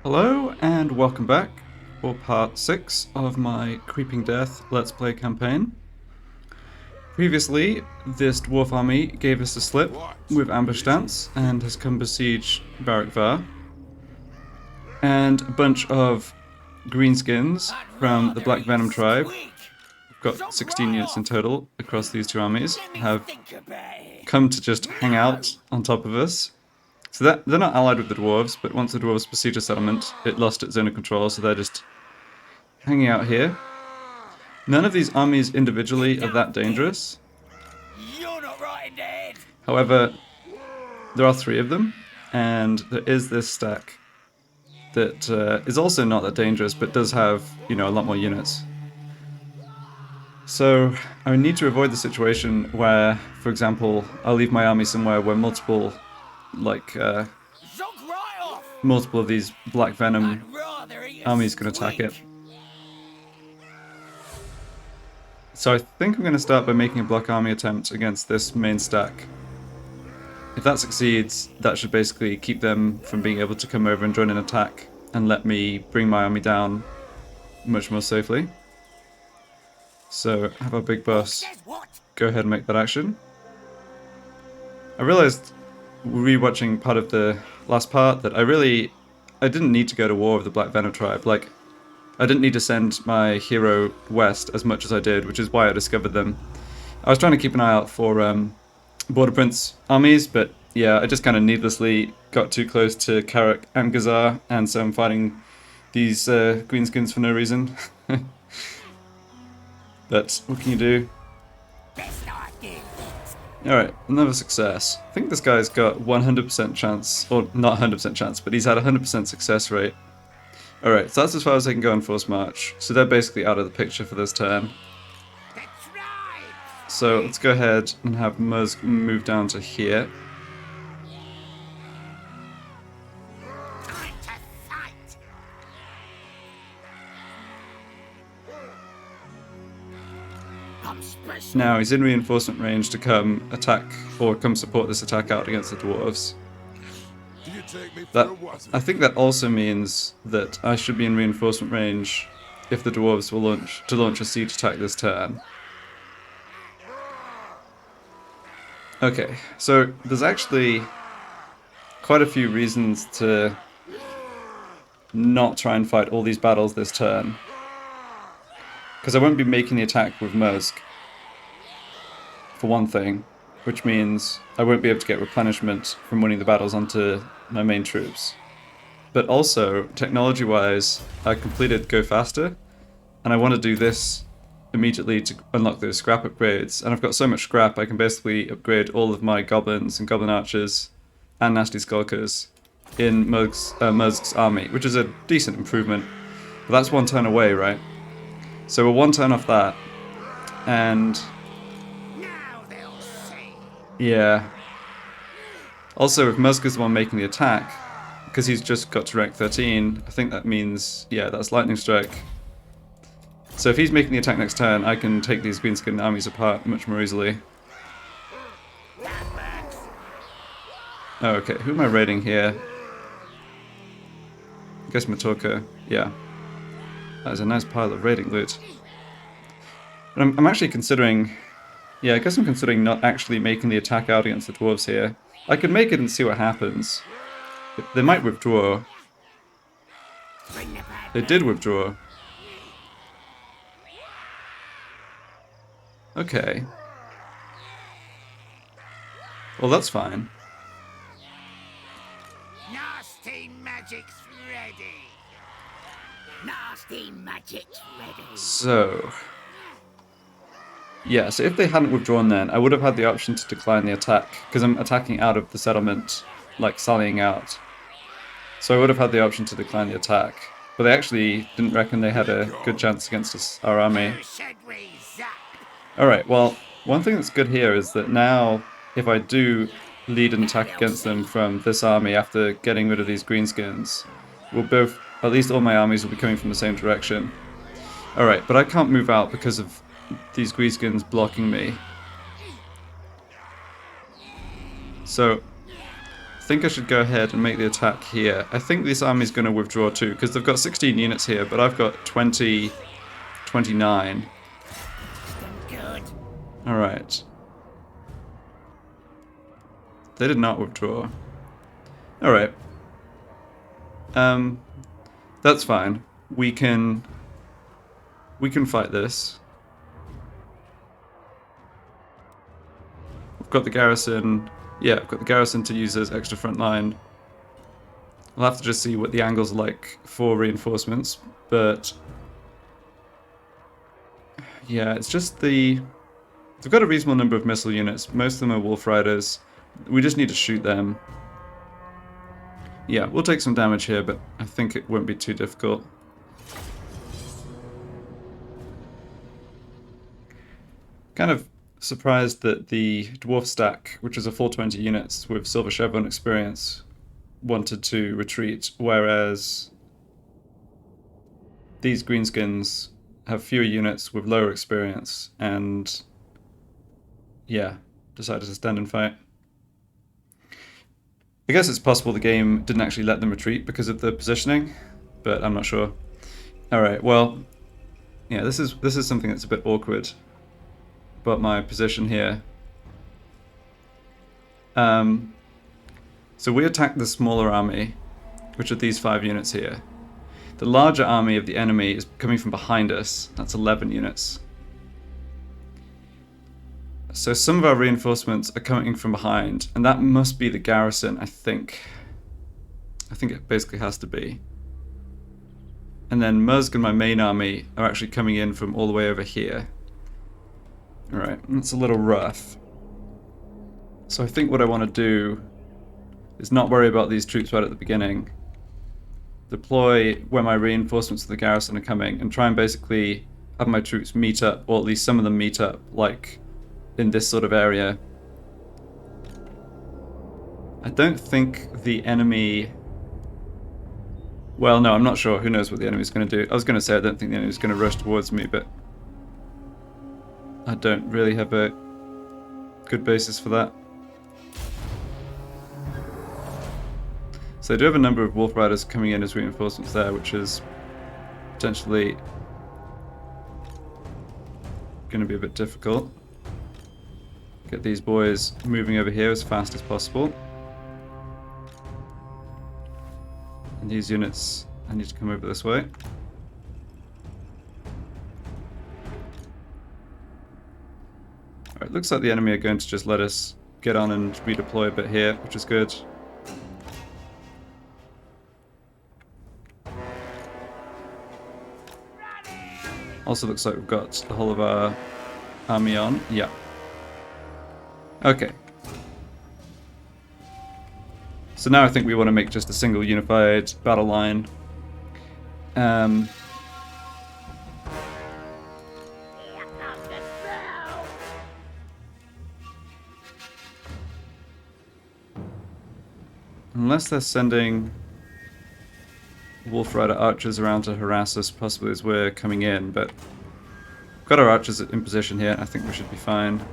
Hello and welcome back for part 6 of my Creeping Death Let's Play campaign. Previously, this dwarf army gave us a slip with ambush stance and has come besiege Barak Var. And a bunch of greenskins from the Black Venom tribe, we've got 16 units in total across these two armies, have come to just hang out on top of us. So they're not allied with the dwarves, but once the dwarves besiege a settlement, it lost its zone of control, so they're just hanging out here. None of these armies individually are that dangerous. However, there are 3 of them, and there is this stack that is also not that dangerous, but does have, a lot more units. So I need to avoid the situation where, for example, I'll leave my army somewhere where multiple of these Black Venom armies can attack it. So I think I'm going to start by making a block army attempt against this main stack. If that succeeds, that should basically keep them from being able to come over and join an attack and let me bring my army down much more safely. So have our big boss go ahead and make that action. I realized rewatching part of the last part that I didn't need to go to war with the Black Venom tribe. Like, I didn't need to send my hero west as much as I did, which is why I discovered them. I was trying to keep an eye out for Border Prince armies, but yeah, I just kind of needlessly got too close to Karak and Gazar, and so I'm fighting these greenskins for no reason. But what can you do? Alright, another success. I think this guy's got 100% chance, or not 100% chance, but he's had 100% success rate. Alright, so that's as far as I can go in Force March. So they're basically out of the picture for this turn. So let's go ahead and have Muzz move down to here. Now he's in reinforcement range to come attack, or come support this attack out against the dwarves. I think that also means that I should be in reinforcement range if the dwarves will launch a siege attack this turn. Okay, so there's actually quite a few reasons to not try and fight all these battles this turn. Because I won't be making the attack with Mursk, for one thing, which means I won't be able to get replenishment from winning the battles onto my main troops. But also, technology-wise, I completed Go Faster, and I want to do this immediately to unlock those scrap upgrades, and I've got so much scrap I can basically upgrade all of my Goblins and Goblin Archers and Nasty Skulkers in Murzk's army, which is a decent improvement, but that's 1 turn away, right? So we're 1 turn off that, and yeah. Also, if Musk is the one making the attack, because he's just got to rank 13, I think that means, yeah, that's Lightning Strike. So if he's making the attack next turn, I can take these greenskin armies apart much more easily. Oh, okay, who am I raiding here? I guess Matorka, yeah. That is a nice pile of raiding loot. But I'm actually considering... Yeah, I guess I'm considering not actually making the attack out against the dwarves here. I could make it and see what happens. They might withdraw. They did withdraw. Okay. Well, that's fine. Nasty magic's ready. Nasty magic's ready. So... yeah, so if they hadn't withdrawn then, I would have had the option to decline the attack, because I'm attacking out of the settlement, like sallying out. So I would have had the option to decline the attack, but they actually didn't reckon they had a good chance against our army. Alright, well, one thing that's good here is that now, if I do lead an attack against them from this army after getting rid of these greenskins, at least all my armies will be coming from the same direction. Alright, but I can't move out because of these greenskins blocking me. So think I should go ahead and make the attack here. I think this army's going to withdraw too, because they've got 16 units here, but I've got 29. Good. Alright. They did not withdraw. Alright. That's fine. We can fight this. We've got the garrison. Yeah, I've got the garrison to use as extra front line. I'll have to just see what the angles are like for reinforcements, but yeah, it's just they've got a reasonable number of missile units. Most of them are Wolf Riders. We just need to shoot them. Yeah, we'll take some damage here, but I think it won't be too difficult. Kind of surprised that the Dwarf stack, which is a full 20 units with Silver Chevron experience, wanted to retreat, whereas these greenskins have fewer units with lower experience and, yeah, decided to stand and fight. I guess it's possible the game didn't actually let them retreat because of the positioning, but I'm not sure. Alright, well, yeah, this is something that's a bit awkward about my position here. So we attacked the smaller army, which are these 5 units here. The larger army of the enemy is coming from behind us. That's 11 units. So some of our reinforcements are coming from behind, and that must be the garrison, I think. I think it basically has to be. And then Muzg and my main army are actually coming in from all the way over here. Alright, that's a little rough. So I think what I want to do is not worry about these troops right at the beginning. Deploy where my reinforcements of the garrison are coming, and try and basically have my troops meet up, or at least some of them meet up, like in this sort of area. I don't think the enemy... Well, no, I'm not sure. Who knows what the enemy's going to do. I was going to say I don't think the enemy's going to rush towards me, but I don't really have a good basis for that. So I do have a number of Wolf Riders coming in as reinforcements there, which is potentially going to be a bit difficult. Get these boys moving over here as fast as possible. And these units, I need to come over this way. Alright, looks like the enemy are going to just let us get on and redeploy a bit here, which is good. Also looks like we've got the whole of our army on. Yeah. Okay. So now I think we want to make just a single unified battle line. Unless they're sending Wolf Rider Archers around to harass us, possibly as we're coming in, but we've got our Archers in position here, and I think we should be fine.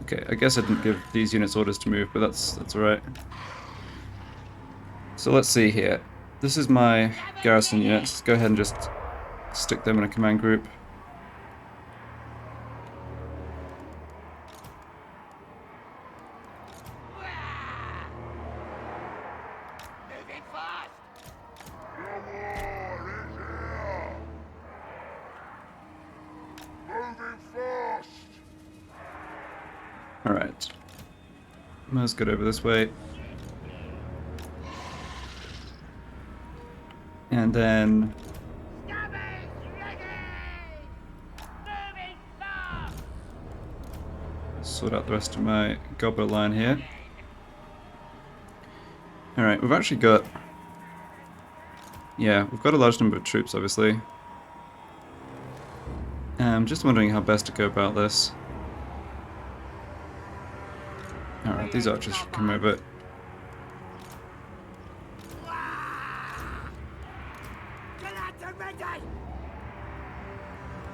Okay, I guess I didn't give these units orders to move, but that's alright. So let's see here. This is my garrison units. Let's go ahead and just stick them in a command group. Alright. Let's get over this way. And then... sort out the rest of my Goblin line here. Alright, we've actually got... yeah, we've got a large number of troops, obviously. I'm just wondering how best to go about this. Alright, these archers should come over.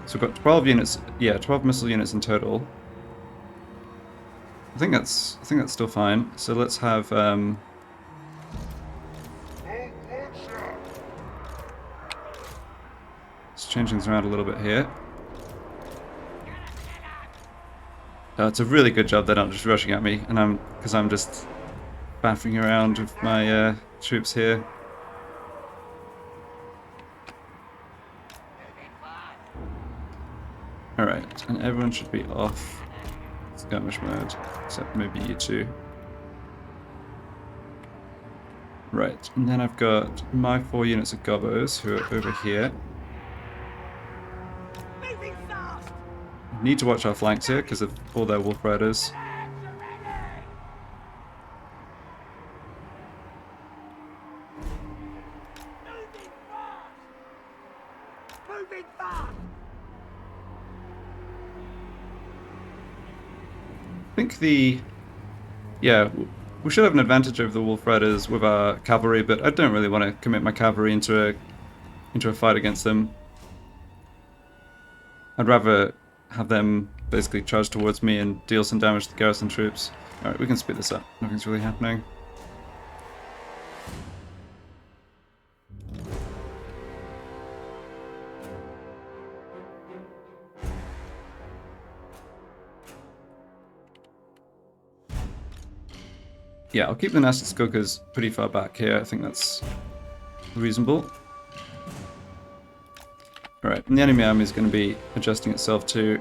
So So we've got 12 units. Yeah, 12 missile units in total. I think that's still fine. So let's have let's change things around a little bit here. It's a really good job they're not just rushing at me, and because I'm just baffling around with my troops here. Alright, and everyone should be off skirmish mode, except maybe you two. Right, and then I've got my 4 units of gobbos who are over here. Need to watch our flanks here because of all their wolf riders. I think yeah, we should have an advantage over the wolf riders with our cavalry, but I don't really want to commit my cavalry into a fight against them. I'd rather have them basically charge towards me and deal some damage to the garrison troops. Alright, we can speed this up. Nothing's really happening. Yeah, I'll keep the nasty Skulkers pretty far back here. I think that's reasonable. Alright, and the enemy army is going to be adjusting itself to...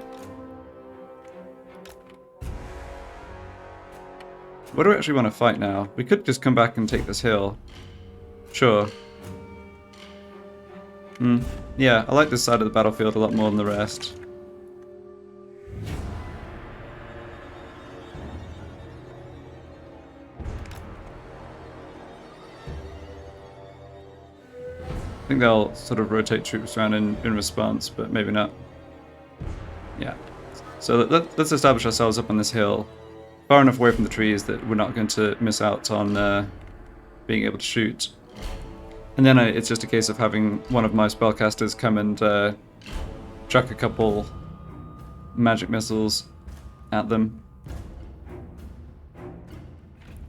What do we actually want to fight now? We could just come back and take this hill. Sure. Yeah, I like this side of the battlefield a lot more than the rest. I think they'll sort of rotate troops around in response, but maybe not. Yeah. So let's establish ourselves up on this hill, far enough away from the trees that we're not going to miss out on being able to shoot. And then it's just a case of having one of my spellcasters come and chuck a couple magic missiles at them.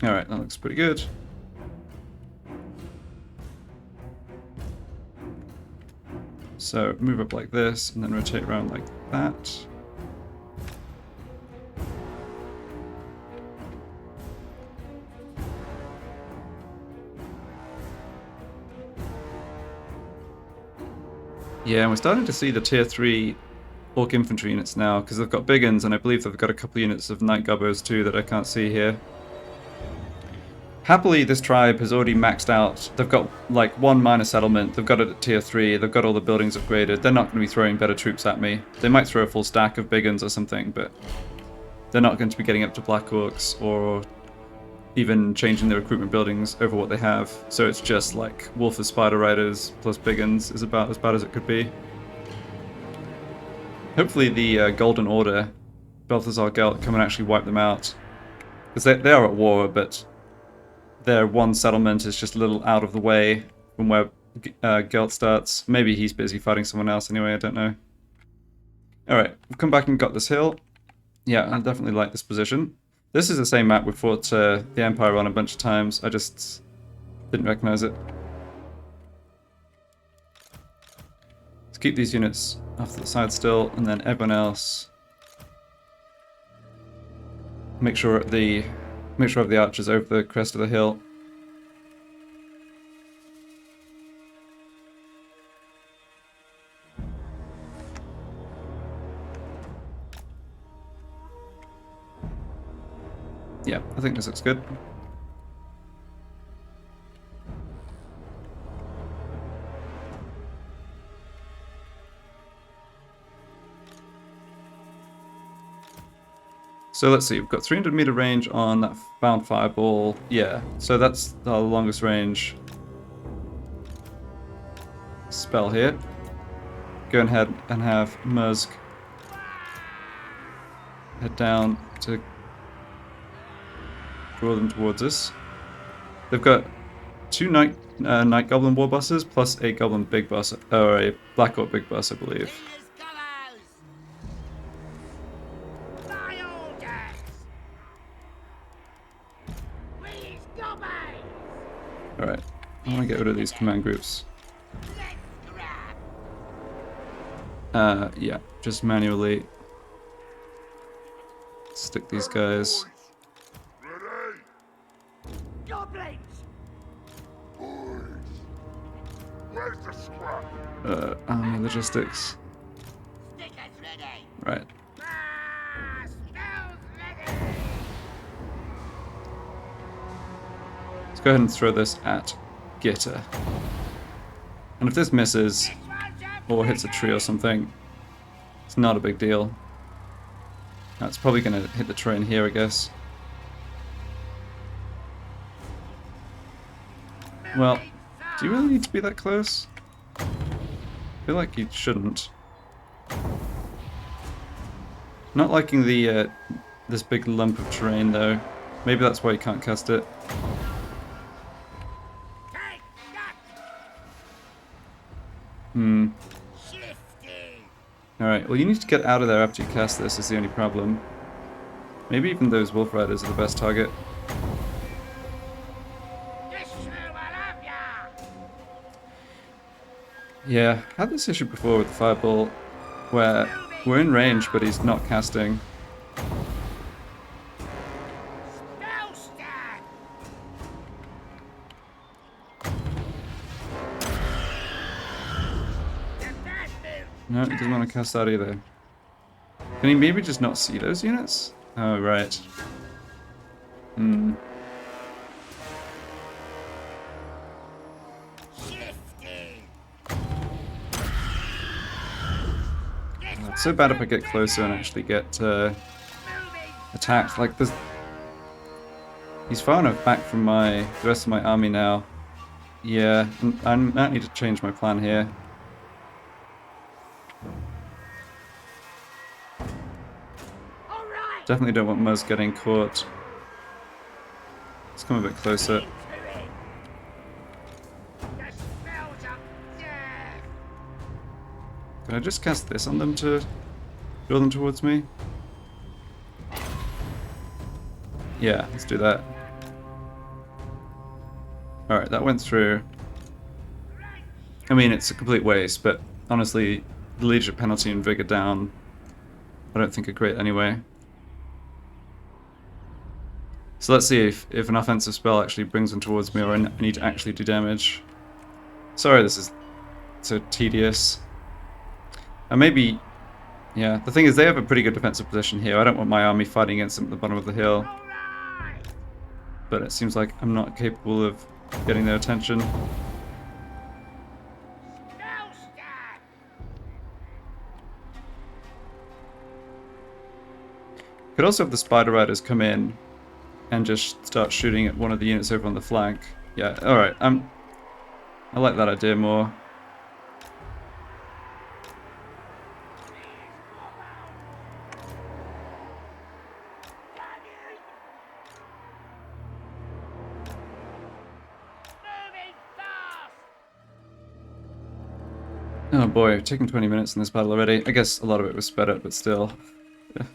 Alright, that looks pretty good. So move up like this, and then rotate around like that. Yeah, and we're starting to see the tier 3 orc infantry units now, because they've got big uns, and I believe they've got a couple units of night gobbos too that I can't see here. Happily, this tribe has already maxed out. They've got like 1 minor settlement, they've got it at tier 3, they've got all the buildings upgraded. They're not going to be throwing better troops at me. They might throw a full stack of big uns or something, but they're not going to be getting up to Black Orcs or even changing their recruitment buildings over what they have. So it's just like Wolf of Spider Riders plus big uns is about as bad as it could be. Hopefully the Golden Order, Balthazar Gelt, come and actually wipe them out. Because they are at war, but their one settlement is just a little out of the way from where Gelt starts. Maybe he's busy fighting someone else anyway, I don't know. Alright, we've come back and got this hill. Yeah, I definitely like this position. This is the same map we fought the Empire on a bunch of times. I just didn't recognize it. Let's keep these units off to the side still, and then everyone else make sure of the archers over the crest of the hill. Yeah, I think this looks good. So let's see, we've got 300-meter range on that bound fireball. Yeah, so that's the longest range spell here. Go ahead and have Mursk head down to draw them towards us. They've got 2 night Goblin War Bosses plus a Goblin Big Boss, or a Black Orc Big Boss, I believe. I want to get rid of these command groups. Yeah, just manually stick these guys. Goblins! Where's the scrap? Army logistics. Stickers ready! Right. Spells ready! Let's go ahead and throw this at Gitter. And if this misses, or hits a tree or something, it's not a big deal. That's probably going to hit the train here, I guess. Well, do you really need to be that close? I feel like you shouldn't. Not liking the this big lump of terrain though. Maybe that's why you can't cast it. Take that! Shifty! Alright, well you need to get out of there after you cast this is the only problem. Maybe even those Wolf Riders are the best target. This shoe will have ya! Yeah, had this issue before with the Fireball, where we're in range but he's not casting. Spell stab! Get that move! No, he doesn't want to cast that either. Can he maybe just not see those units? Oh, right. Shifty! It's so bad if I get closer and actually get Moving! attacked. Like, there's... He's far enough back from the rest of my army now. Yeah, I might need to change my plan here. Alright! Definitely don't want Muzz getting caught. Let's come a bit closer. Into it! The spells of death! Can I just cast this on them to draw them towards me? Yeah, let's do that. Alright, that went through. I mean, it's a complete waste, but honestly, the leadership penalty and vigor down I don't think are great anyway. So let's see if an offensive spell actually brings them towards me or I need to actually do damage. Sorry this is so tedious. And maybe... Yeah, the thing is they have a pretty good defensive position here. I don't want my army fighting against them at the bottom of the hill. Alright! But it seems like I'm not capable of getting their attention. Spell stab! Could also have the Spider Riders come in and just start shooting at one of the units over on the flank. Yeah, alright, I like that idea more. Moving fast! Oh boy, taking 20 minutes in this battle already. I guess a lot of it was sped up, but still. Yeah.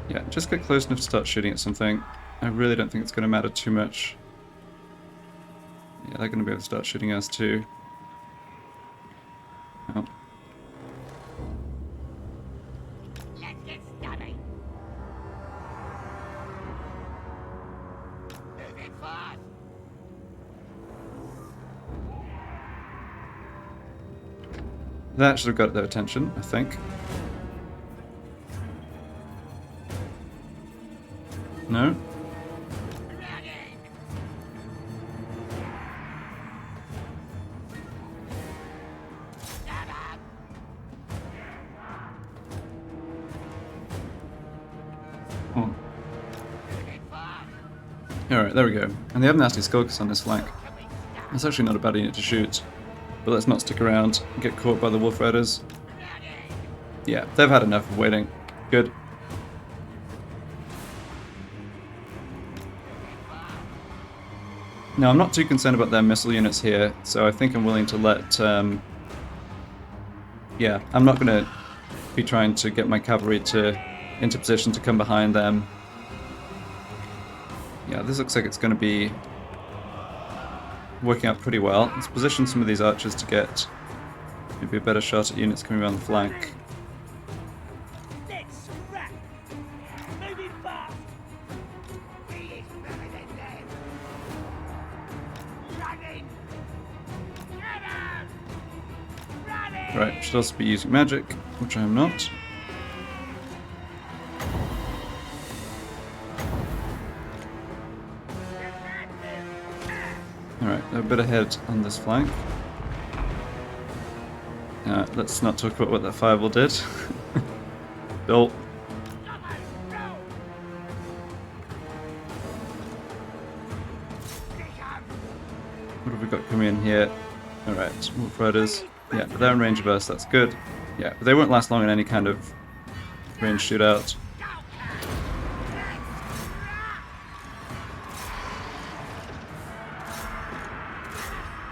Yeah, just get close enough to start shooting at something. I really don't think it's going to matter too much. Yeah, they're going to be able to start shooting us too. Oh. Let's get stabby! Moving fast! That should have got their attention, I think. No? Ready! Stab up! Oh. Moving fast! Alright, there we go. And they have nasty Skulkers on this flank. That's actually not a bad unit to shoot. But let's not stick around and get caught by the Wolf Riders. Ready! Yeah, they've had enough of waiting. Good. Now, I'm not too concerned about their missile units here, so I think I'm willing to let... yeah, I'm not going to be trying to get my cavalry into position to come behind them. Yeah, this looks like it's going to be working out pretty well. Let's position some of these archers to get maybe a better shot at units coming around the flank. Let's scrap. Moving fast. He is better than them. Running. Get him. Running. Right, should also be using magic, which I am not. Alright, they're a bit ahead on this flank. Let's not talk about what that fireball did. Bill. What have we got coming in here? Alright, Wolf Riders. Yeah, but they're in range of us, that's good. Yeah, but they won't last long in any kind of range shootout.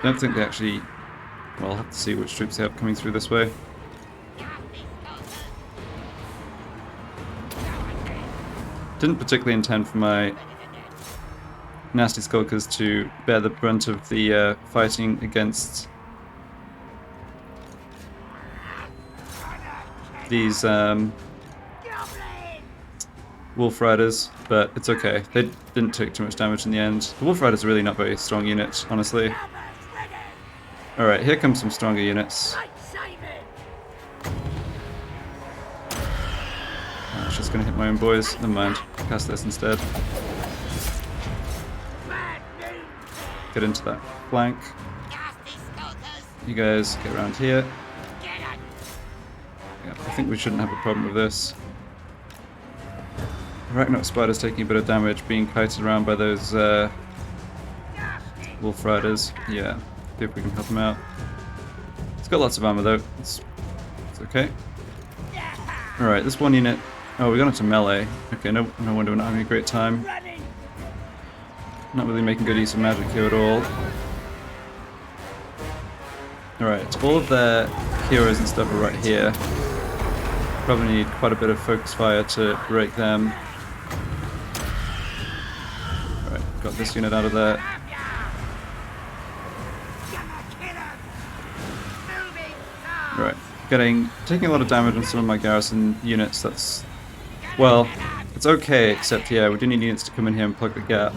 Don't think they actually... Well, I'll have to see which troops they have coming through this way. Didn't particularly intend for my nasty Skulkers to bear the brunt of the fighting against these Wolf Riders, but it's okay. They didn't take too much damage in the end. The Wolf Riders are really not very strong units, honestly. Alright, here comes some stronger units. I was just gonna hit my own boys. Never mind. Cast this instead. Get into that flank. You guys get around here. Yeah, I think we shouldn't have a problem with this. Arachnarok Spiders taking a bit of damage, being kited around by those Wolf Riders. Yeah, see if we can help him out. It's got lots of armor though. It's okay. Alright, this one unit. Oh, we got into melee. Okay, no wonder we're not having a great time. Not really making good use of magic here at all. Alright, all of their heroes and stuff are right here. Probably need quite a bit of focus fire to break them. Alright, got this unit out of there. Right, taking a lot of damage on some of my garrison units. That's, well, it's okay, except yeah, we do need units to come in here and plug the gap.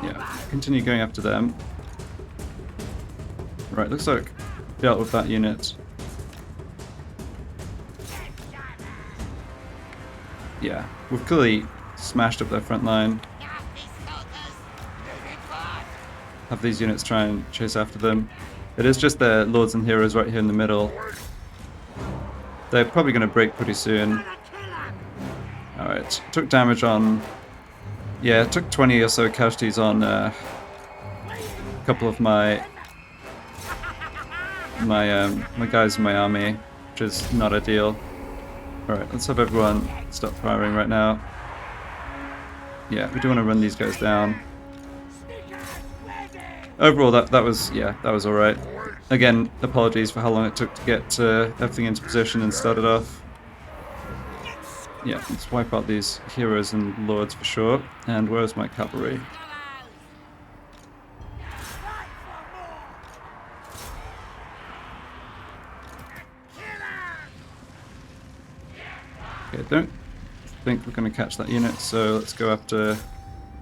Yeah, continue going after them. Right, looks like dealt with that unit. Yeah, we've clearly smashed up their front line. Have these units try and chase after them. It is just their lords and heroes right here in the middle. They're probably going to break pretty soon. Alright, took damage on... Yeah, took 20 or so casualties on a couple of my guys in my army, which is not ideal. Alright, let's have everyone stop firing right now. Yeah, we do want to run these guys down. Overall, that was alright. Again, apologies for how long it took to get everything into position and started off. Yeah, let's wipe out these heroes and lords for sure. And where's my cavalry? Okay, don't think we're going to catch that unit, so let's go after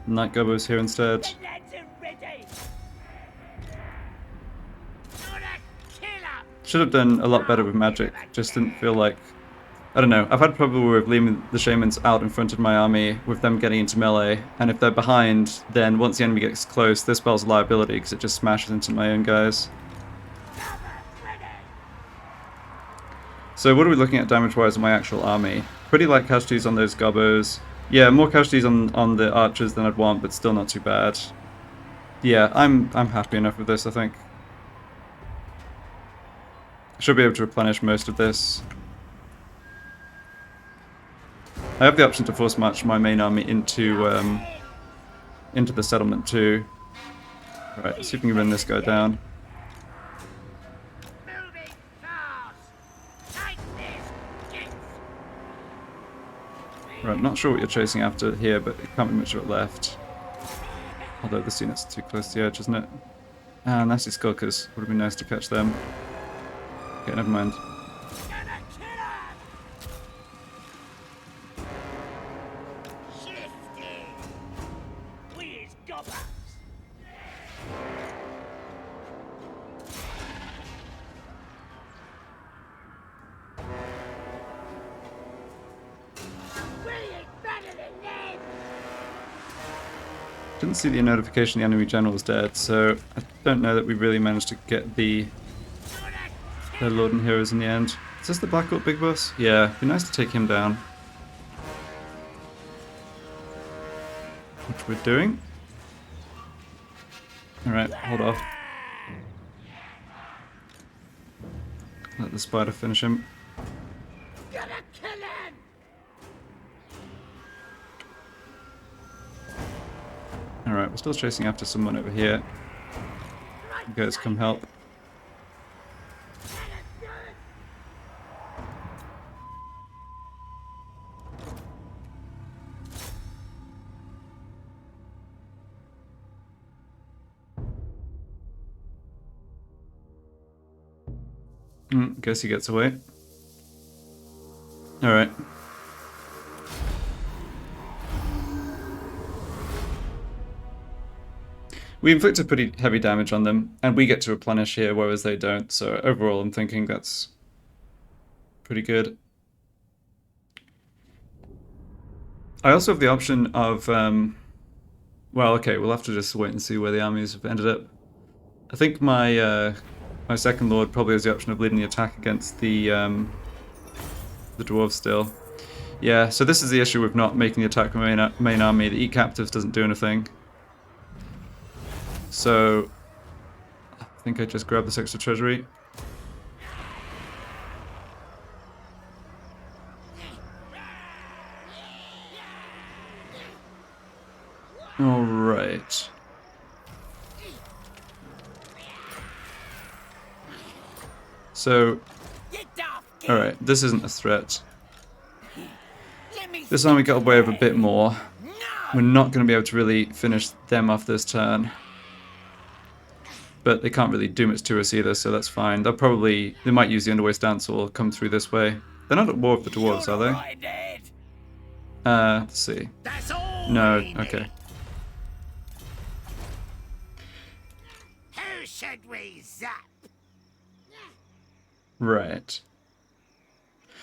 Night Gobos here instead. Should have done a lot better with magic, just didn't feel like... I don't know, I've had trouble with leaving the shamans out in front of my army, with them getting into melee, and if they're behind, then once the enemy gets close, this spell's a liability, because it just smashes into my own guys. So what are we looking at damage-wise on my actual army? Pretty light casualties on those gobos. Yeah, more casualties on the archers than I'd want, but still not too bad. Yeah, I'm happy enough with this, I think. Should be able to replenish most of this. I have the option to force march my main army into the settlement too. Right, let's see if we can run this guy down. Moving fast. Like this. Yes. Right, not sure what you're chasing after here, but it can't be much of it left. Although this unit's too close to the edge, isn't it? Ah, nasty Skulkers. Would have been nice to catch them. Okay, never mind. Gonna kill him. Shifty. We is goblins. We is better than them. Didn't see the notification the enemy general was dead, so I don't know that we really managed to get the Lord and Heroes in the end. Is this the Black Big Boss? Yeah, it'd be nice to take him down. Which we're doing. Alright, hold off. Let the spider finish him. Gonna kill him. Alright, we're still chasing after someone over here. You guys come help. Guess he gets away. Alright. We inflicted pretty heavy damage on them, and we get to replenish here, whereas they don't, so overall I'm thinking that's pretty good. I also have the option of, well, okay, we'll have to just wait and see where the armies have ended up. I think my my second lord probably has the option of leading the attack against the dwarves still. Yeah, so this is the issue with not making the attack with main army. The eat captives doesn't do anything. So I think I just grabbed this extra treasury. All right. So, alright, this isn't a threat. This time we got away with a bit more. We're not going to be able to really finish them off this turn. But they can't really do much to us either, so that's fine. They might use the underway stance or come through this way. They're not at war with the dwarves, are they? Let's see. No, okay. Who should we zap? Right.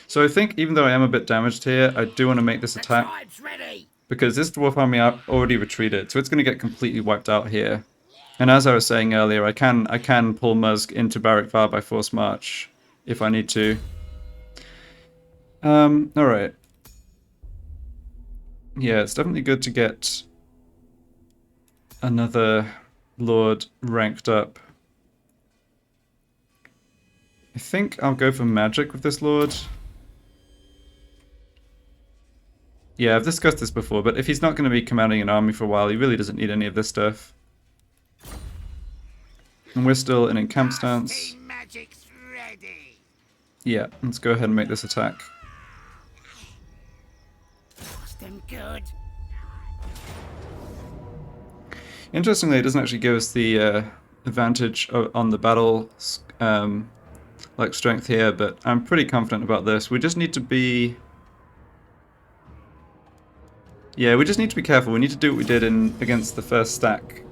So I think even though I am a bit damaged here, I do want to make this attack. Tribe's ready. Because this dwarf army already retreated, so it's going to get completely wiped out here. And as I was saying earlier, I can pull Musk into Barak Var by force march if I need to. Alright. Yeah, it's definitely good to get another lord ranked up. I think I'll go for magic with this lord. Yeah, I've discussed this before, but if he's not going to be commanding an army for a while, he really doesn't need any of this stuff. And we're still in camp stance. Magic's ready. Yeah, let's go ahead and make this attack. Them good. Interestingly, it doesn't actually give us the advantage on the battle like strength here, but I'm pretty confident about this. We just need to be... Yeah, we just need to be careful. We need to do what we did against the first stack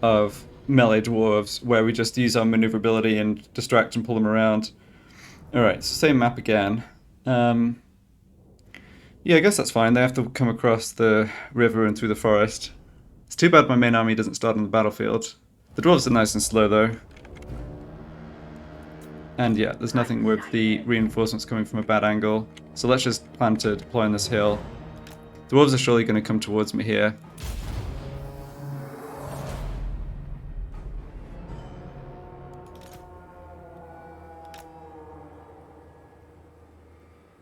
of melee dwarves, where we just use our maneuverability and distract and pull them around. Alright, so same map again. Yeah, I guess that's fine. They have to come across the river and through the forest. It's too bad my main army doesn't start on the battlefield. The dwarves are nice and slow though. And yeah, there's nothing with the reinforcements coming from a bad angle. So let's just plan to deploy on this hill. The dwarves are surely going to come towards me here.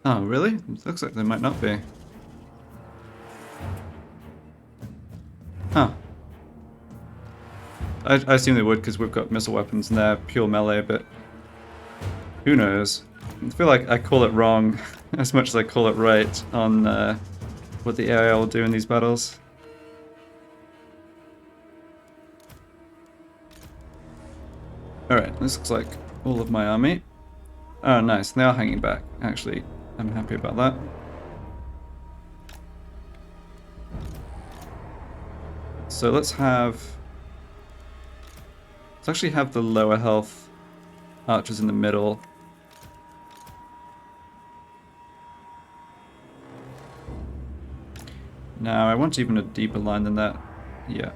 Oh, really? It looks like they might not be. I assume they would because we've got missile weapons and they're pure melee, but who knows? I feel like I call it wrong as much as I call it right on what the AI will do in these battles. Alright, this looks like all of my army. Oh, nice. They are hanging back. Actually, I'm happy about that. So let's actually have the lower health archers in the middle. Now, I want even a deeper line than that. Yeah.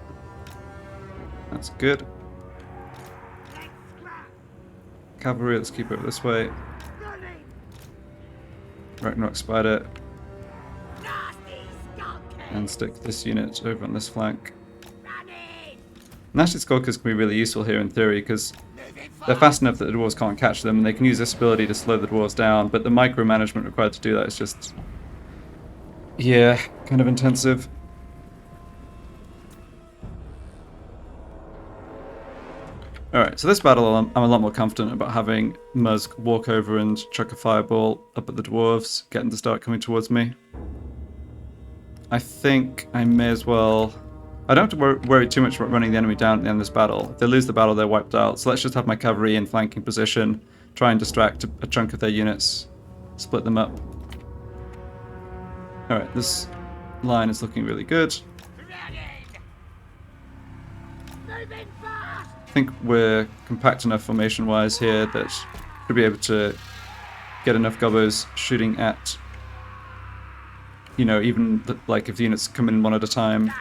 That's good. Cavalry, let's keep it this way. Arachnarok Spider. And stick this unit over on this flank. And actually Skulkers can be really useful here in theory, because they're fast enough that the dwarves can't catch them, and they can use this ability to slow the dwarves down, but the micromanagement required to do that is just... yeah, kind of intensive. Alright, so this battle I'm a lot more confident about having Musk walk over and chuck a fireball up at the dwarves, get them to start coming towards me. I think I may as well... I don't have to worry too much about running the enemy down at the end of this battle. If they lose the battle, they're wiped out. So let's just have my cavalry in flanking position, try and distract a chunk of their units, split them up. Alright, this line is looking really good. I think we're compact enough formation-wise here that we'll be able to get enough gobbos shooting at, you know, even like if the units come in one at a time.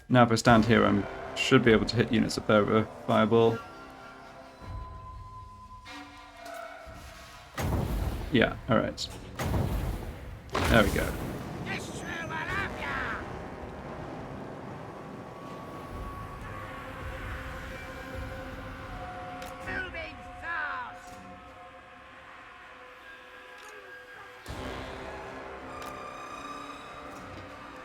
Now if I stand here, I should be able to hit units up there with a fireball. Yeah, alright. There we go.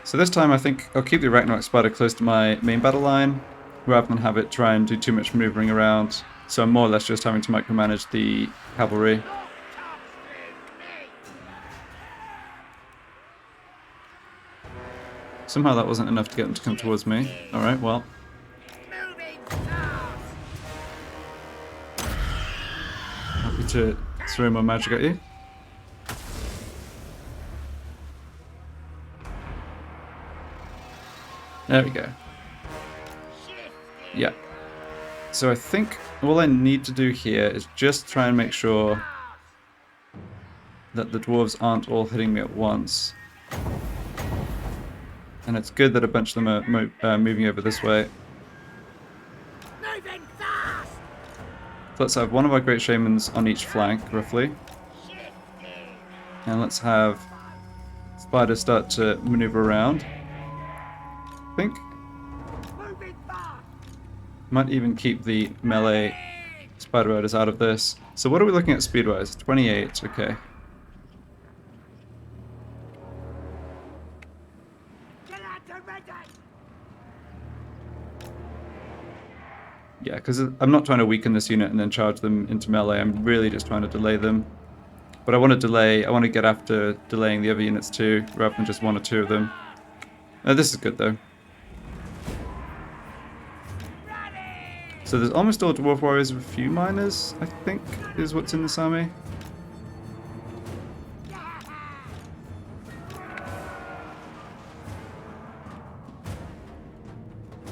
So this time I think I'll keep the Arachnarok Spider close to my main battle line, rather than have it try and do too much maneuvering around. So I'm more or less just having to micromanage the cavalry. Somehow that wasn't enough to get them to come towards me. Alright, well. Happy to throw more magic at you. There we go. Yeah. So I think all I need to do here is just try and make sure that the dwarves aren't all hitting me at once. And it's good that a bunch of them are moving over this way. So let's have one of our Great Shamans on each flank, roughly. And let's have spiders start to maneuver around. I think. Might even keep the melee Spider Riders out of this. So what are we looking at speed-wise? 28, okay. Yeah, because I'm not trying to weaken this unit and then charge them into melee. I'm really just trying to delay them. But I want to get after delaying the other units too, rather than just one or two of them. This is good though. So there's almost all dwarf warriors with a few miners, I think, is what's in this army.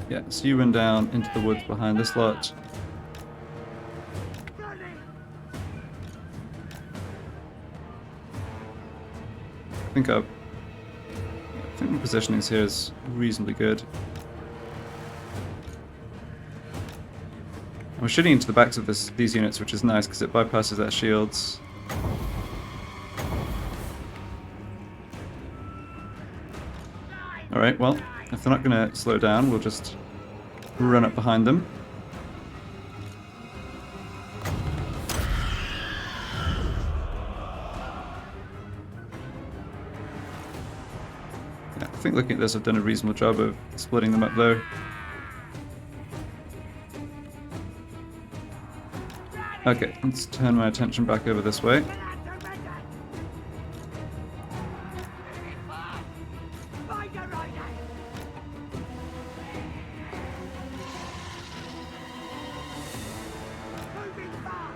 Yeah, so you run down into the woods behind this lot. I think the positioning here is reasonably good. I'm shooting into the backs of these units, which is nice because it bypasses their shields. Alright, well, if they're not going to slow down, we'll just run up behind them. Yeah, I think looking at this, I've done a reasonable job of splitting them up though. Okay, let's turn my attention back over this way. Spider Riders! Moving fast!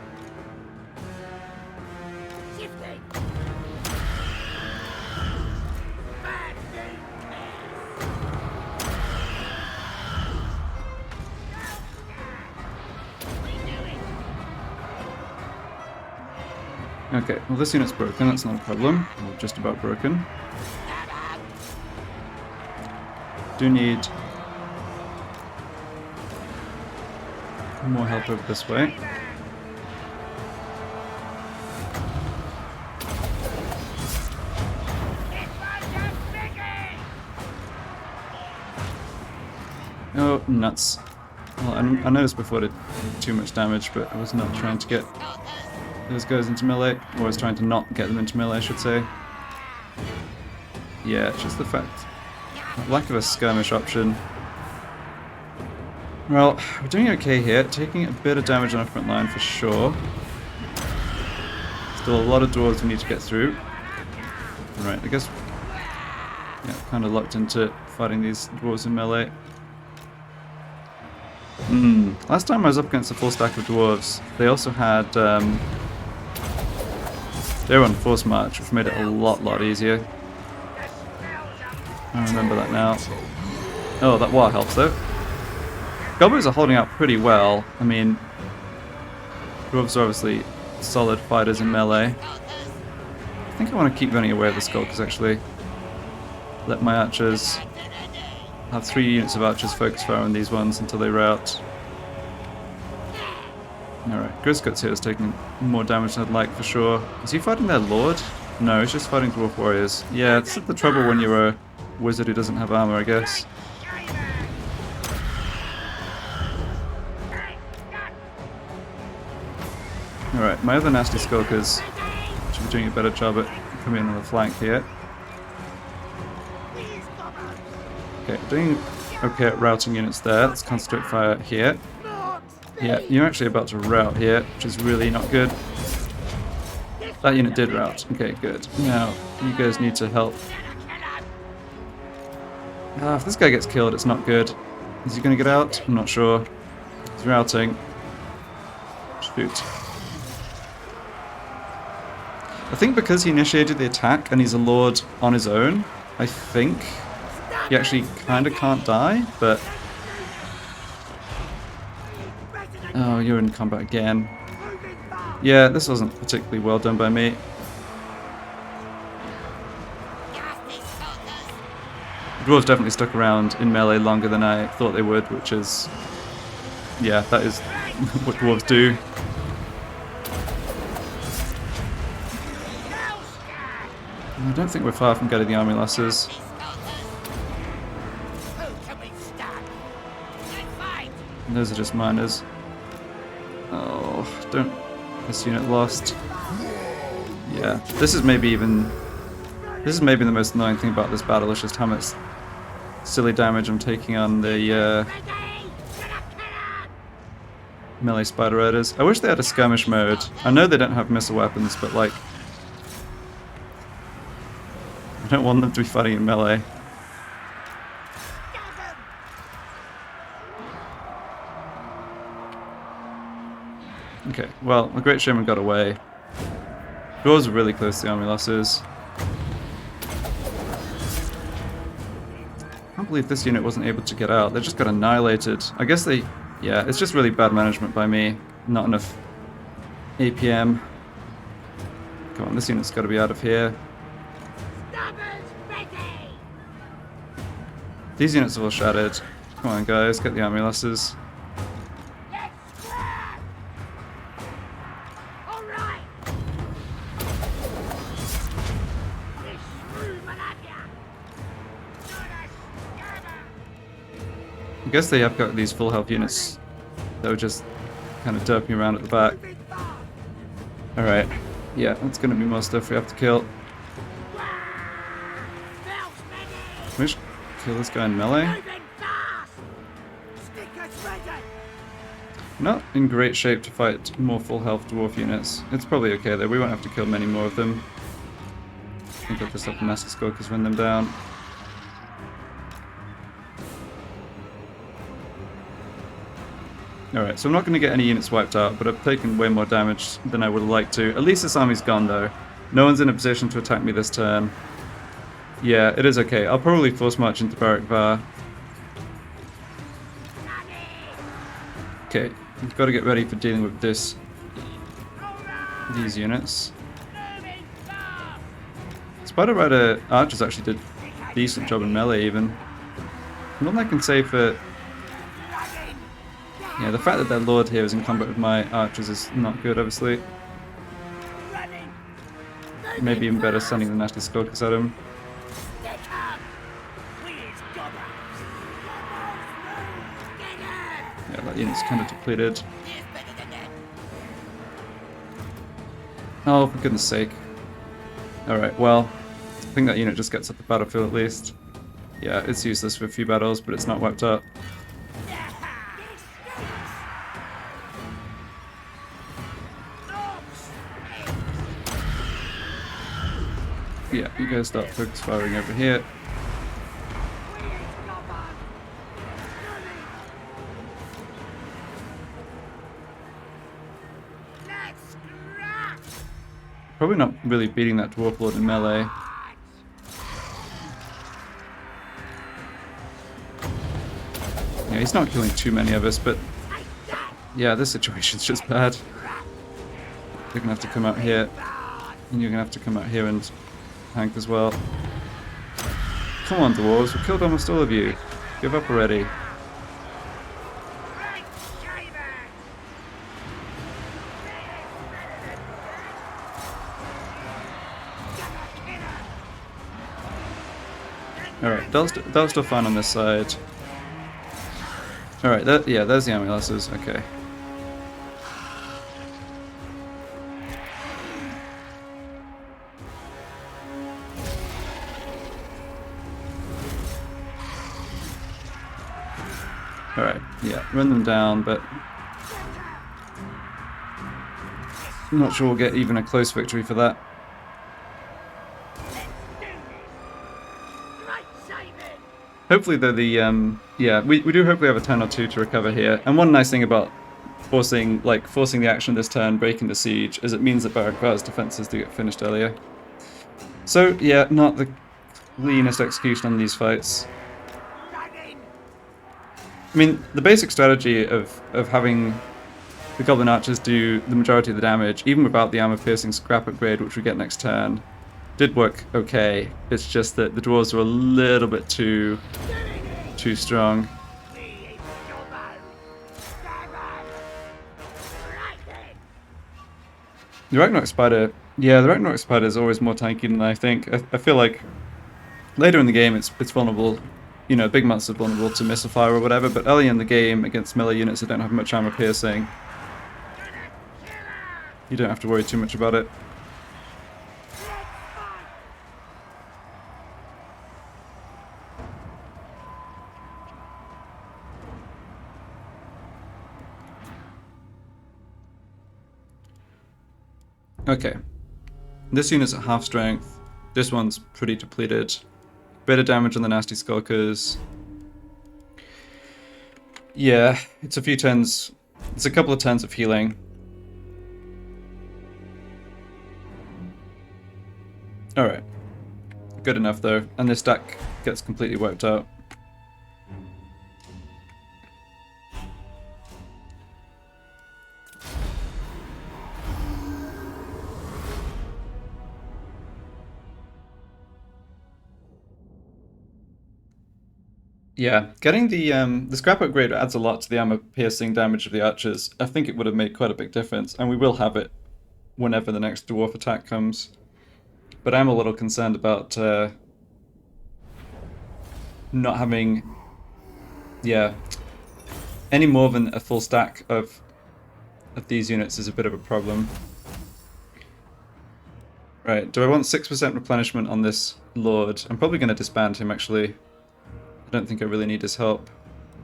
Shifting! Bad news! We do it! Okay, well this unit's broken, that's not a problem. Or just about broken. Do need more help over this way. Oh, nuts. Well, I noticed before it did too much damage, but I was not trying to get those guys into melee. Or I was trying to not get them into melee, I should say. Yeah, it's just the fact. Lack of a skirmish option. Well, we're doing okay here. Taking a bit of damage on our front line for sure. Still a lot of dwarves we need to get through. Right, I guess... yeah, kind of locked into fighting these dwarves in melee. Last time I was up against a full stack of dwarves, they also had... they were on force march, which made it a lot easier. I remember that now. Oh, that war helps though. Goblins are holding out pretty well. I mean, dwarves are obviously solid fighters in melee. I think I want to keep running away with the Skulkers actually. Let my archers have 3 units of archers focus fire on these ones until they rout. Alright, Griscut's here is taking more damage than I'd like for sure. Is he fighting their lord? No, he's just fighting dwarf warriors. Yeah, it's the trouble when you're a wizard who doesn't have armor, I guess. Alright, my other nasty Skulkers should be doing a better job at coming in on the flank here. Okay, doing okay at routing units there. Let's concentrate fire here. Yeah, you're actually about to rout here, which is really not good. That unit did rout. Okay, good. Now, you guys need to help. If this guy gets killed, it's not good. Is he going to get out? I'm not sure. He's routing. Shoot. I think because he initiated the attack and he's a lord on his own, I think he actually kind of can't die, but... oh, you're in combat again. Yeah, this wasn't particularly well done by me. The dwarves definitely stuck around in melee longer than I thought they would, which is... yeah, that is what dwarves do. I don't think we're far from getting the army losses. And those are just miners. Oh, don't... this unit lost. Yeah, this is maybe even... this is maybe the most annoying thing about this battle, is just how much silly damage I'm taking on the melee Spider Riders. I wish they had a skirmish mode. I know they don't have missile weapons, but like... I don't want them to be fighting in melee. Okay, well, the Great Shaman got away. Dwarves are really close to the army losses. I can't believe this unit wasn't able to get out. They just got annihilated. I guess they... yeah, it's just really bad management by me. Not enough APM. Come on, this unit's got to be out of here. These units are all shattered. Come on, guys, get the army losses. I guess they have got these full health units that were just kind of derping around at the back. Alright, yeah, that's going to be more stuff we have to kill. we just kill this guy in melee? Moving fast! Stickers ready! Not in great shape to fight more full health dwarf units. It's probably okay though, we won't have to kill many more of them. I think I'll just have the Master Skulkers run them down. Alright, so I'm not going to get any units wiped out, but I've taken way more damage than I would have liked to. At least this army's gone though. No one's in a position to attack me this turn. Yeah, it is okay. I'll probably force march into Barak Var. Okay, we've got to get ready for dealing with these units. Spider Rider Archers actually did a decent job in melee even. One I can say for... Yeah, the fact that their lord here is in combat with my archers is not good, obviously. Maybe even better sending the nasty Skulkers at him. Yeah, that unit's kind of depleted. Oh, for goodness sake. Alright, well, I think that unit just gets up the battlefield at least. Yeah, it's useless for a few battles, but it's not wiped out. Yeah, you guys start focus firing over here. Probably not really beating that Dwarf Lord in melee. Yeah, he's not killing too many of us, but yeah, this situation's just bad. They're gonna have to come out here, and you're gonna have to come out here and tank as well. Come on, dwarves, we've killed almost all of you. Give up already. Alright, that'll still fine on this side. Alright, yeah, there's the army losses, okay. Alright, yeah, run them down, but I'm not sure we'll get even a close victory for that. Hopefully though yeah, we do hopefully have a turn or two to recover here. And one nice thing about forcing the action this turn, breaking the siege, is it means that Barak Var's defenses do get finished earlier. So yeah, not the cleanest execution on these fights. I mean, the basic strategy of having the Goblin Archers do the majority of the damage, even without the armor-piercing scrap upgrade, which we get next turn, did work okay. It's just that the dwarves were a little bit too strong. The Arachnarok Spider, yeah, the Arachnarok Spider is always more tanky than I think. I feel like later in the game it's vulnerable. You know, big monsters are vulnerable to missile fire or whatever, but early in the game against melee units that don't have much armor piercing, you don't have to worry too much about it. Okay, this unit's at half strength, this one's pretty depleted. Bit of damage on the nasty Skulkers. Yeah, it's a few turns, it's a couple of turns of healing. Alright, good enough though, and this stack gets completely wiped out. Yeah, getting the scrap upgrade adds a lot to the armor piercing damage of the archers. I think it would have made quite a big difference, and we will have it whenever the next dwarf attack comes. But I'm a little concerned about not having, yeah, any more than a full stack of these units is a bit of a problem. Right, do I want 6% replenishment on this lord? I'm probably going to disband him actually. I don't think I really need his help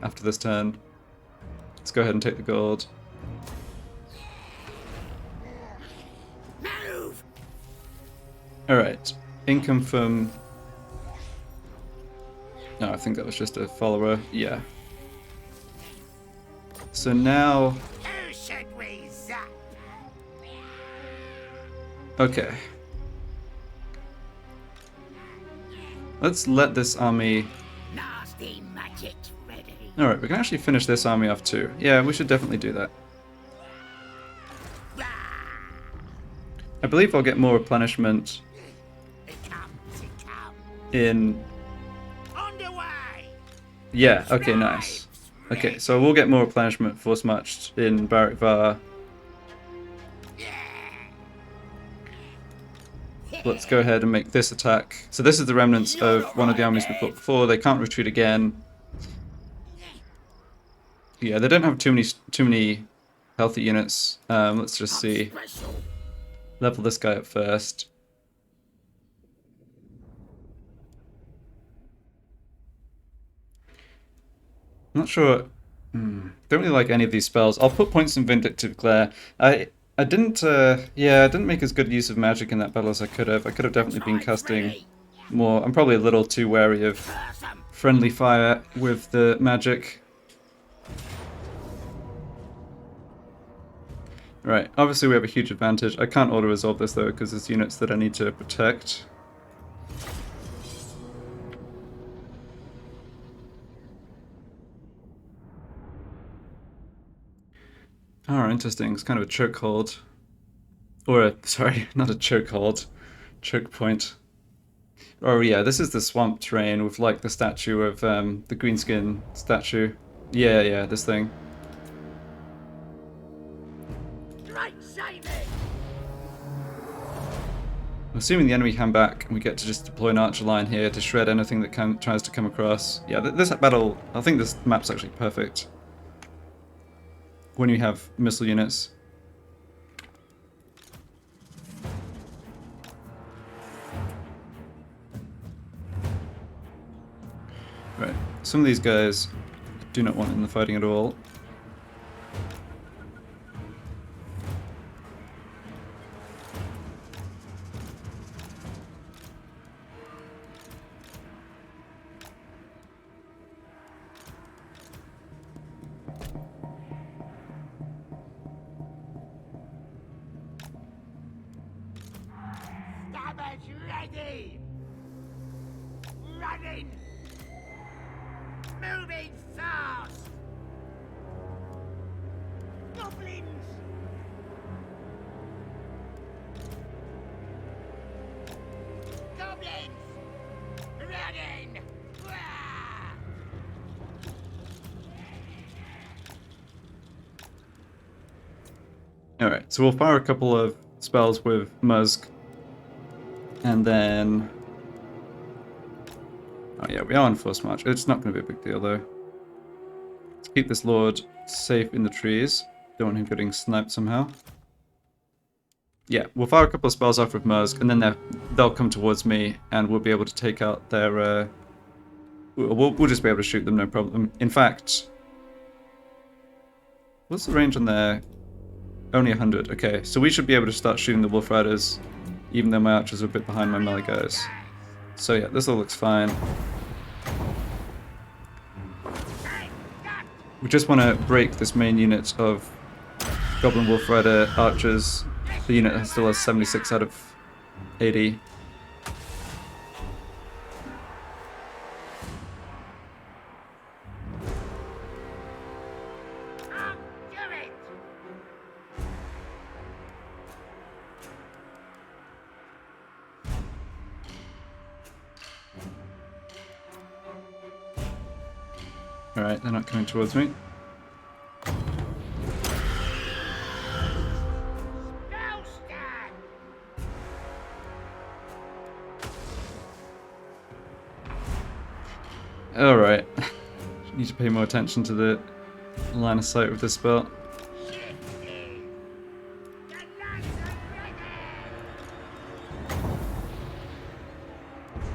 after this turn. Let's go ahead and take the gold. Move! Alright, income from... No, I think that was just a follower. Yeah. So now... Who should we zap? Okay. Let's let this army... Nasty magic's ready. Alright, we can actually finish this army off too. Yeah, we should definitely do that. I believe I'll get more replenishment It comes, it comes. in... Underway! Yeah, okay, nice. Okay, so we'll get more replenishment force marched in Barak Var. Let's go ahead and make this attack. So this is the remnants of one of the armies we fought before. They can't retreat again. Yeah, they don't have too many healthy units. Let's just see. Level this guy up first. I'm not sure. Don't really like any of these spells. I'll put points in Vindictive Glare. I didn't. Yeah, I didn't make as good use of magic in that battle as I could have. I could have definitely been casting more. I'm probably a little too wary of friendly fire with the magic. Right. Obviously, we have a huge advantage. I can't auto-resolve this though because there's units that I need to protect. Oh, interesting. It's kind of a chokehold. Or a, sorry, not a chokehold. Choke point. Oh yeah, this is the swamp terrain with like the statue of the greenskin statue. Yeah, this thing. Right, save it! I'm assuming the enemy come back and we get to just deploy an archer line here to shred anything that tries to come across. Yeah, this battle, I think this map's actually perfect when you have missile units. Right, some of these guys I do not want in the fighting at all. Scabbers ready! Running! Moving fast! Goblins! Goblins! Running! Wah! Alright, so we'll fire a couple of spells with Musk. And then... Oh yeah, we are on force march. It's not going to be a big deal though. Let's keep this lord safe in the trees. Don't want him getting sniped somehow. Yeah, we'll fire a couple of spells off with Musk, and then they'll come towards me, and we'll be able to take out their... We'll just be able to shoot them, no problem. In fact... What's the range on there? Only 100. Okay, so we should be able to start shooting the Wolf Riders, even though my archers are a bit behind my melee guys. So yeah, this all looks fine. We just want to break this main unit of Goblin Wolf Rider Archers. The unit still has 76 out of 80. Alright, they're not coming towards me. Alright. Need to pay more attention to the line of sight with this spell.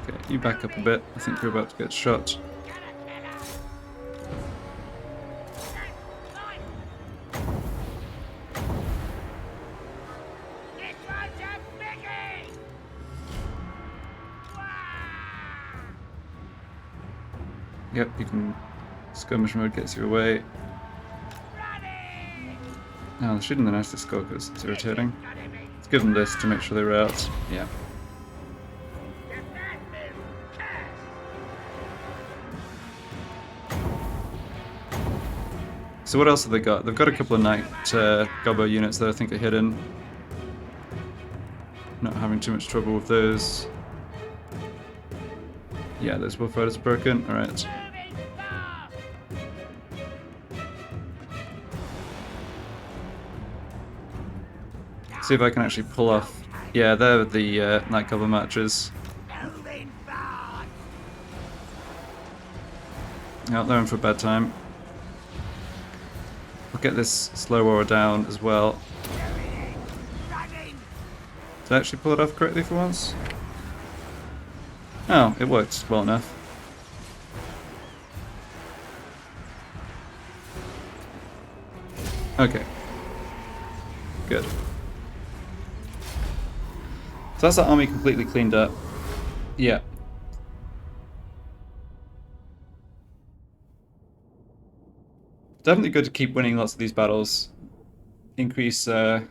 Okay, you back up a bit. I think we're about to get shot. Yep, you can... Skirmish mode gets you away. Oh, they're shooting the nasty Skulkers. It's irritating. Let's give them this to make sure they're out. Yeah. So what else have they got? They've got a couple of Night Gobbo units that I think are hidden. Not having too much trouble with those. Yeah, those Wolf Riders are broken. Alright. See if I can actually pull off... Yeah, they're the Night Goblin Archers. Oh, they're in for a bad time. I'll get this slow aura down as well. Did I actually pull it off correctly for once? Oh, it worked well enough. Okay. Good. So that's that army completely cleaned up. Yeah. Definitely good to keep winning lots of these battles. Increase Lord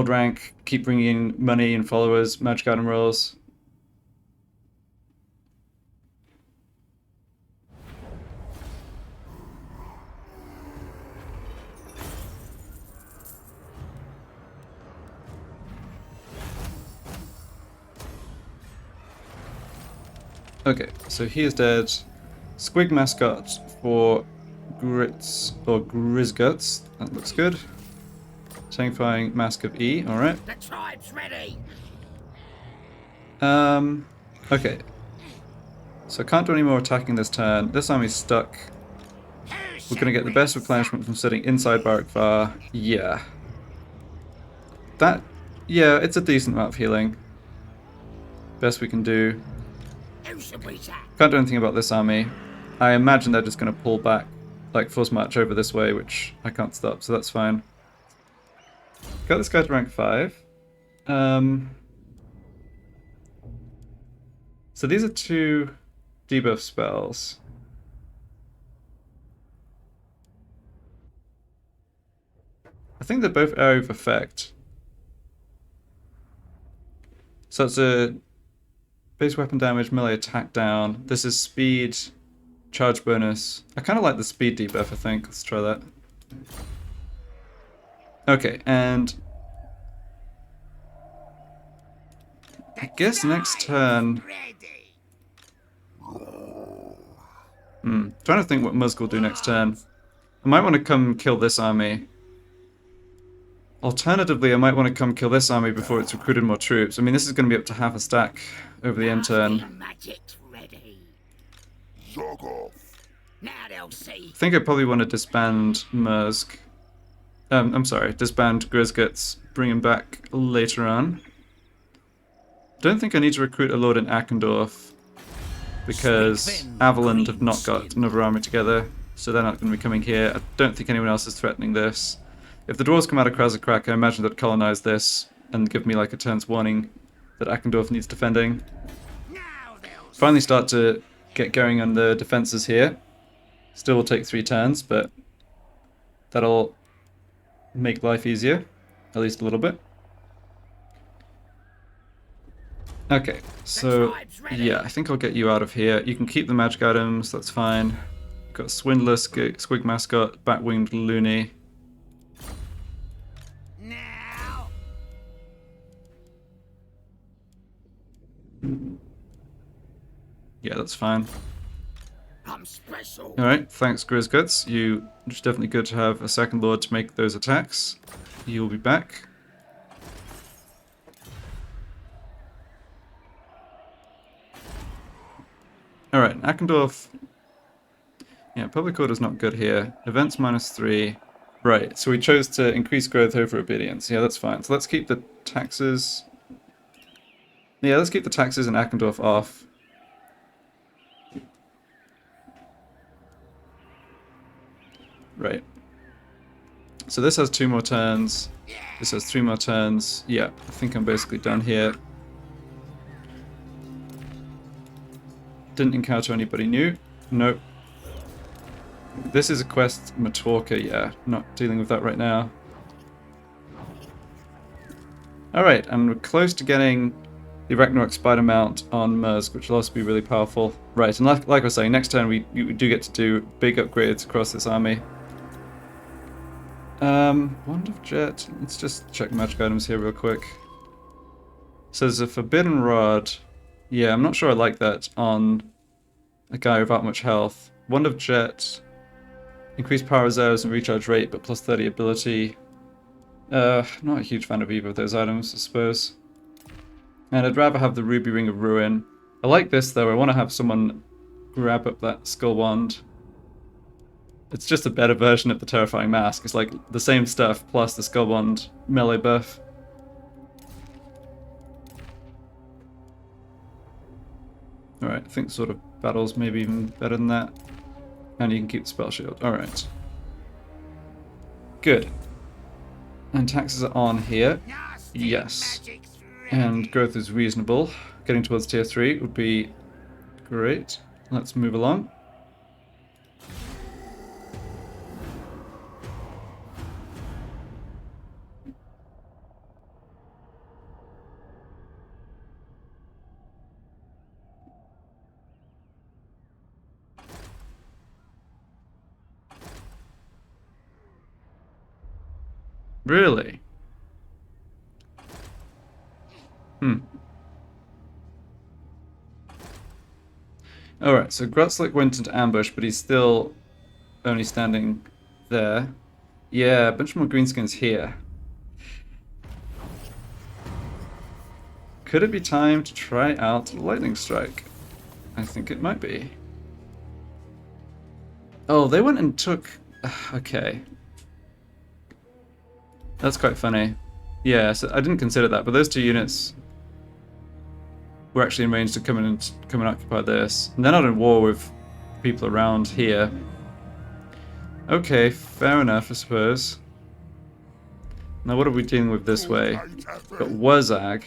rank, keep bringing in money and followers, magic item rolls. Okay, so he is dead. Squig mascot for Grits or Grizguts. That looks good. Sanctifying Mask of E. All right. The tribe's ready. Okay. So I can't do any more attacking this turn. This army's stuck. We're gonna get the best replenishment from sitting inside Barak Var. Yeah. That. Yeah, it's a decent amount of healing. Best we can do. Can't do anything about this army. I imagine they're just going to pull back, like force march over this way, which I can't stop, so that's fine. Got this guy to rank 5. So these are 2 debuff spells. I think they're both area of effect. So it's a base weapon damage, melee attack down. This is speed, charge bonus. I kind of like the speed debuff, I think. Let's try that. Okay, and I guess next turn... Trying to think what Musk will do next turn. I might want to come kill this army. Alternatively, I might want to come kill this army before it's recruited more troops. I mean, this is going to be up to half a stack over the end turn. I think I probably want to disband Musk. I'm sorry, disband Grizguts, bring him back later on. Don't think I need to recruit a lord in Akendorf because Avaland have not got another army together, so they're not going to be coming here. I don't think anyone else is threatening this. If the dwarves come out of Krasakrak, I imagine they'd colonize this and give me like a turn's warning that Akendorf needs defending. Finally start to get going on the defenses here. Still will take 3 turns, but that'll make life easier, at least a little bit. Okay, so yeah, I think I'll get you out of here. You can keep the magic items, that's fine. Got Swindler, Squig Mascot, Bat-Winged Loony. Yeah, that's fine. I'm special. Alright, thanks Grizguts. It's definitely good to have a second lord to make those attacks. You'll be back. Alright, Akendorf. Yeah, public order's not good here. Events -3. Right, so we chose to increase growth over obedience. Yeah, that's fine. So let's keep the taxes. Yeah, let's keep the taxes in Akendorf off. Right. So this has 2 more turns. This has 3 more turns. Yeah, I think I'm basically done here. Didn't encounter anybody new. Nope. This is a quest Matorka, yeah. Not dealing with that right now. Alright, and we're close to getting the Arachnarok Spider mount on Mursk, which will also be really powerful. Right, and like I was saying, next turn we do get to do big upgrades across this army. Wand of Jet. Let's just check magic items here real quick. So there's a Forbidden Rod. Yeah, I'm not sure I like that on a guy without much health. Wand of Jet. Increased power reserves and recharge rate, but plus 30 ability. Not a huge fan of either of those items, I suppose. And I'd rather have the Ruby Ring of Ruin. I like this though, I want to have someone grab up that Skull Wand. It's just a better version of the Terrifying Mask. It's like the same stuff plus the Skull Wand melee buff. Alright, I think sort of battles maybe even better than that. And you can keep the spell shield. Alright. Good. And taxes are on here. Yes. And growth is reasonable. Getting towards tier 3 would be great. Let's move along. Really? Alright, so Grutzlik went into ambush, but he's still only standing there. Yeah, a bunch more greenskins here. Could it be time to try out Lightning Strike? I think it might be. Oh, they went and took... Okay. That's quite funny. Yeah, so I didn't consider that, but those two units were actually in range to come and occupy this. And they're not in war with people around here. Okay, fair enough, I suppose. Now what are we dealing with this way? Got Wurzag.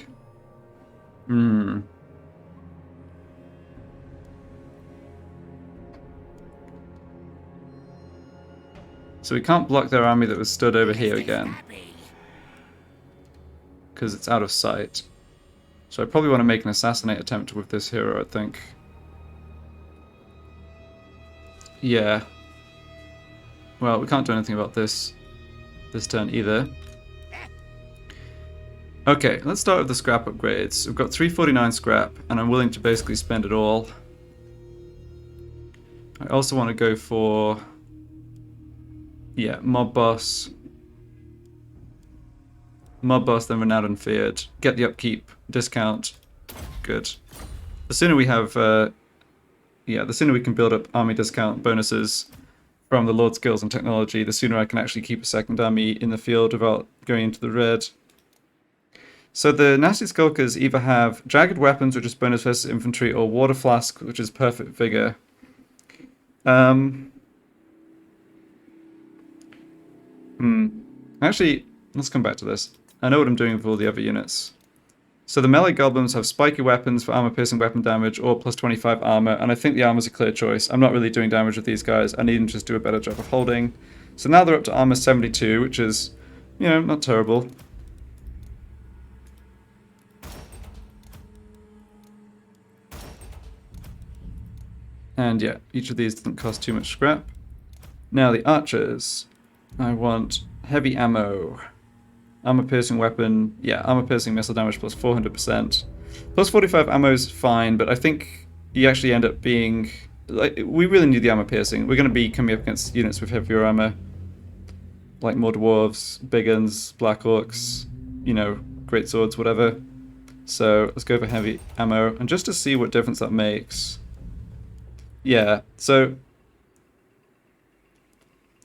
So we can't block their army that was stood over here again. Because it's out of sight. So I probably want to make an assassinate attempt with this hero, I think. Yeah. Well, we can't do anything about this turn either. Okay, let's start with the scrap upgrades. We've got 349 scrap, and I'm willing to basically spend it all. I also want to go for... Yeah, Mob Boss. Mob Boss, then Renowned and Feared. Get the upkeep discount. Good. The sooner we have... yeah, the sooner we can build up army discount bonuses from the Lord Skills and Technology, the sooner I can actually keep a second army in the field without going into the red. So the Nasty Skulkers either have Jagged Weapons, which is bonus versus infantry, or Water Flask, which is perfect vigor. Actually, let's come back to this. I know what I'm doing with all the other units. So the melee goblins have spiky weapons for armor-piercing weapon damage, or plus 25 armor, and I think the armor's a clear choice. I'm not really doing damage with these guys. I need them to just do a better job of holding. So now they're up to armor 72, which is, you know, not terrible. And yeah, each of these doesn't cost too much scrap. Now the archers, I want heavy ammo. Armor-piercing weapon, yeah, armor-piercing missile damage plus 400%. Plus 45 ammo is fine, but I think you actually end up being... Like, we really need the armor-piercing. We're going to be coming up against units with heavier armor. Like more dwarves, big guns, black orcs, you know, great swords, whatever. So let's go for heavy ammo. And just to see what difference that makes... Yeah, so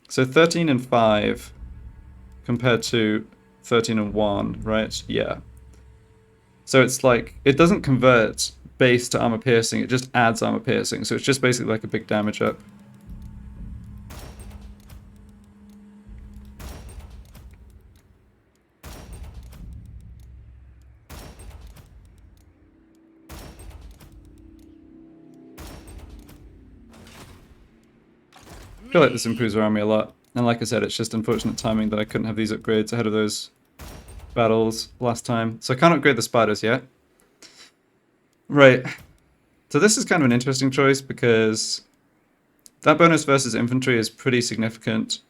13 and 5 compared to 13 and 1, right? Yeah. So it's like, it doesn't convert base to armor piercing, it just adds armor piercing. So it's just basically like a big damage up. I feel like this improves our army a lot. And like I said, it's just unfortunate timing that I couldn't have these upgrades ahead of those battles last time. So I can't upgrade the spiders yet. Right. So this is kind of an interesting choice because that bonus versus infantry is pretty significant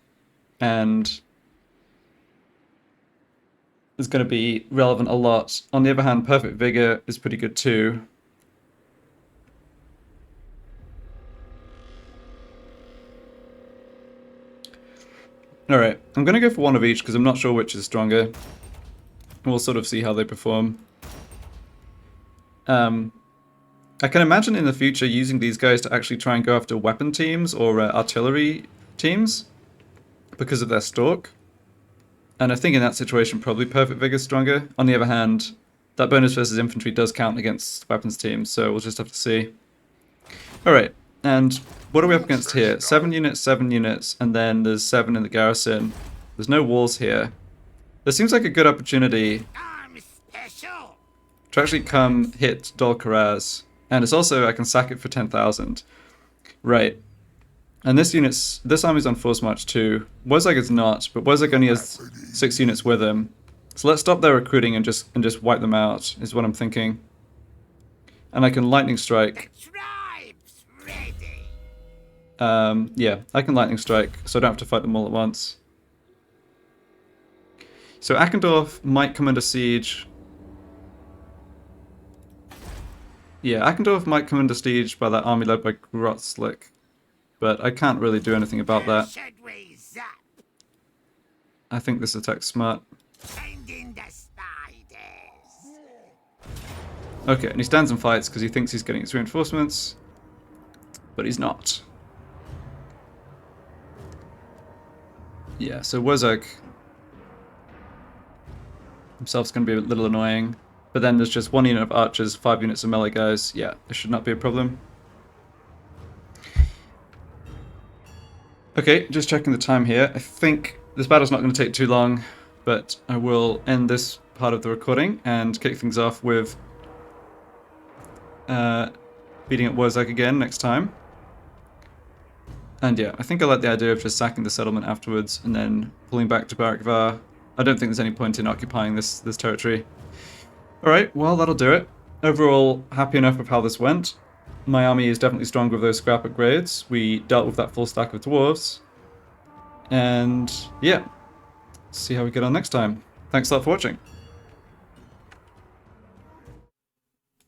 and is going to be relevant a lot. On the other hand, Perfect Vigor is pretty good too. Alright, I'm going to go for one of each because I'm not sure which is stronger. We'll sort of see how they perform. I can imagine in the future using these guys to actually try and go after weapon teams or artillery teams because of their stalk. And I think in that situation probably Perfect Vigor is stronger. On the other hand, that bonus versus infantry does count against weapons teams, so we'll just have to see. Alright, and what are we up against here? 7 units, and then there's 7 in the garrison. There's no walls here. This seems like a good opportunity to actually come hit Dol Karaz. And it's also, I can sack it for 10,000. Right. And this army's on Force March too. Wozag is not, but Wozag only has 6 units with him. So let's stop their recruiting and just wipe them out, is what I'm thinking. And I can Lightning Strike. Yeah, I can Lightning Strike, so I don't have to fight them all at once. So Akendorf might come under siege. Yeah, Akendorf might come under siege by that army led by Grotzlik, but I can't really do anything about that. I think this attack's smart. Okay, and he stands and fights because he thinks he's getting his reinforcements, but he's not. Yeah, so Wozak himself's going to be a little annoying. But then there's just 1 unit of archers, 5 units of melee guys. Yeah, this should not be a problem. Okay, just checking the time here. I think this battle's not going to take too long, but I will end this part of the recording and kick things off with beating up Wozak again next time. And yeah, I think I like the idea of just sacking the settlement afterwards and then pulling back to Barakvar. I don't think there's any point in occupying this territory. Alright, well that'll do it. Overall, happy enough with how this went. My army is definitely stronger with those scrap upgrades. We dealt with that full stack of dwarves. And yeah, see how we get on next time. Thanks a lot for watching.